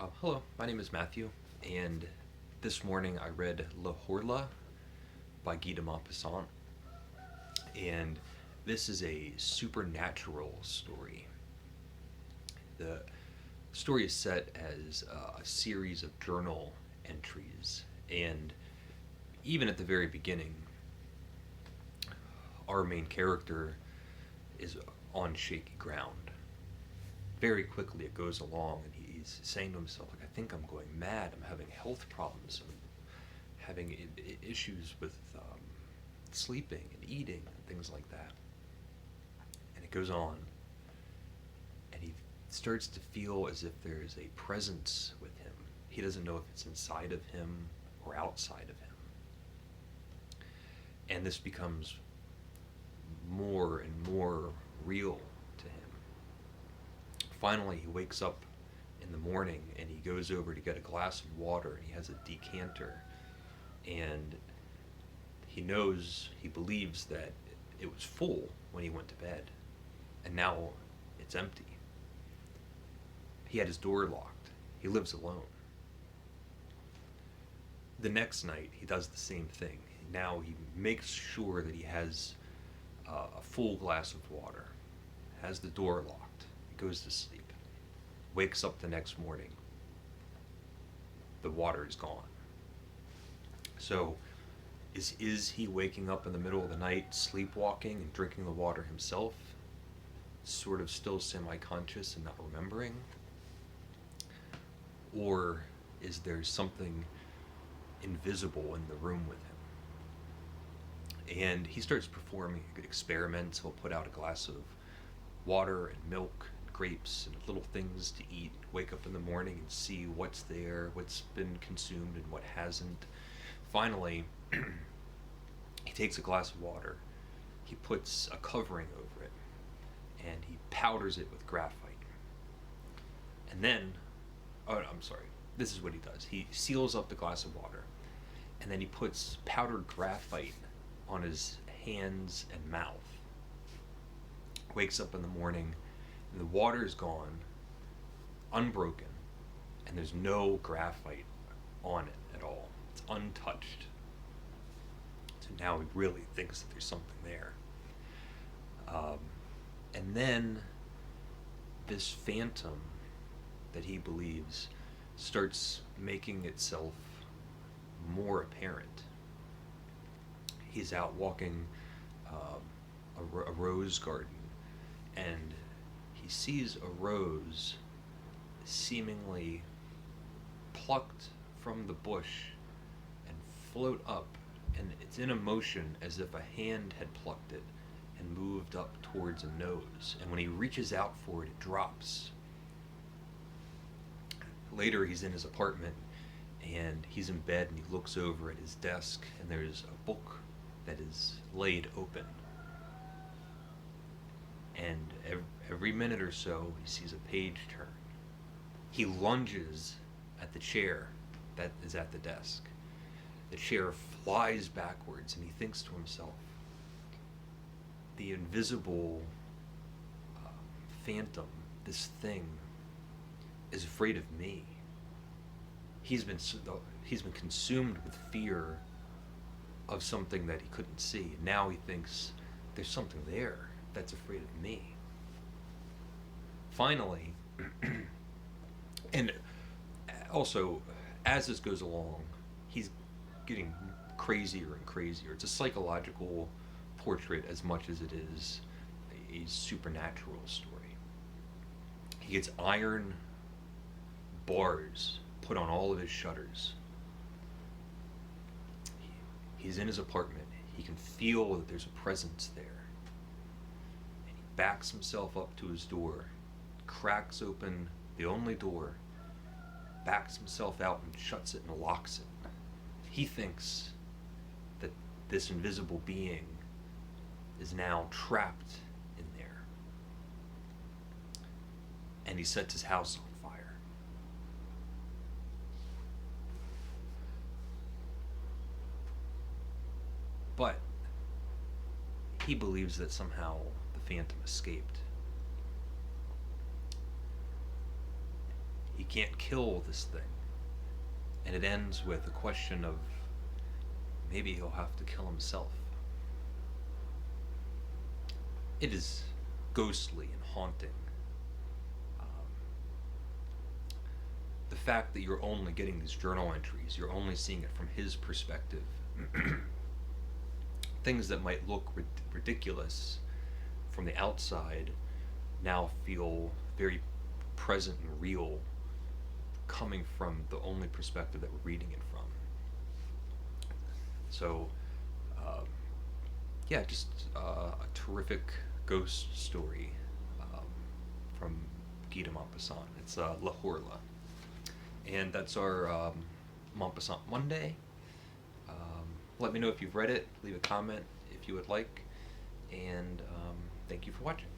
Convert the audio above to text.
Hello, my name is Matthew, and this morning I read Horla by Guy de Maupassant, and this is a supernatural story. The story is set as a series of journal entries, and even at the very beginning, our main character is on shaky ground. Very quickly it goes along, and he's saying to himself, like, I think I'm going mad, I'm having health problems, I'm having issues with sleeping and eating and things like that. And it goes on, and he starts to feel as if there is a presence with him. He doesn't know if it's inside of him or outside of him. And this becomes more and more real to him. Finally, he wakes up in the morning and he goes over to get a glass of water, and he has a decanter, and he believes that it was full when he went to bed, and now it's empty. He had his door locked. He lives alone. The next night, he does the same thing. Now he makes sure that he has a full glass of water, has the door locked, he goes to sleep, wakes up the next morning, the water is gone. So is he waking up in the middle of the night, sleepwalking and drinking the water himself, sort of still semi-conscious and not remembering? Or is there something invisible in the room with him? And he starts performing experiments. He'll put out a glass of water and milk, and grapes, and little things to eat. Wake up in the morning and see what's there, what's been consumed and what hasn't. Finally, he takes a glass of water, he puts a covering over it, and he powders it with graphite. And then, this is what he does. He seals up the glass of water, and then he puts powdered graphite on his hands and mouth. Wakes up in the morning, and the water is gone, unbroken, and there's no graphite on it at all. It's untouched. So now he really thinks that there's something there. And then this phantom that he believes starts making itself more apparent. He's out walking a rose garden, and he sees a rose seemingly plucked from the bush and float up, and it's in a motion as if a hand had plucked it and moved up towards a nose, and when he reaches out for it, it drops. Later, he's in his apartment, and he's in bed, and he looks over at his desk, and there's a book that is laid open. And every minute or so, he sees a page turn. He lunges at the chair that is at the desk. The chair flies backwards, and he thinks to himself, the invisible phantom, this thing, is afraid of me. He's been consumed with fear of something that he couldn't see. And now he thinks there's something there that's afraid of me. Finally, and also, as this goes along, he's getting crazier and crazier. It's a psychological portrait as much as it is a supernatural story. He gets iron bars put on all of his shutters. He's in his apartment. He can feel that there's a presence there. And he backs himself up to his door, cracks open the only door, backs himself out and shuts it and locks it. He thinks that this invisible being is now trapped in there. And he sets his house on fire. But he believes that somehow the phantom escaped. He can't kill this thing. And it ends with a question of maybe he'll have to kill himself. It is ghostly and haunting. Um, the fact that you're only getting these journal entries, you're only seeing it from his perspective. Things that might look ridiculous from the outside now feel very present and real, coming from the only perspective that we're reading it from. So, yeah, just a terrific ghost story from Guy de Maupassant. It's La Horla. And that's our Maupassant Monday. Let me know if you've read it. Leave a comment if you would like. And thank you for watching.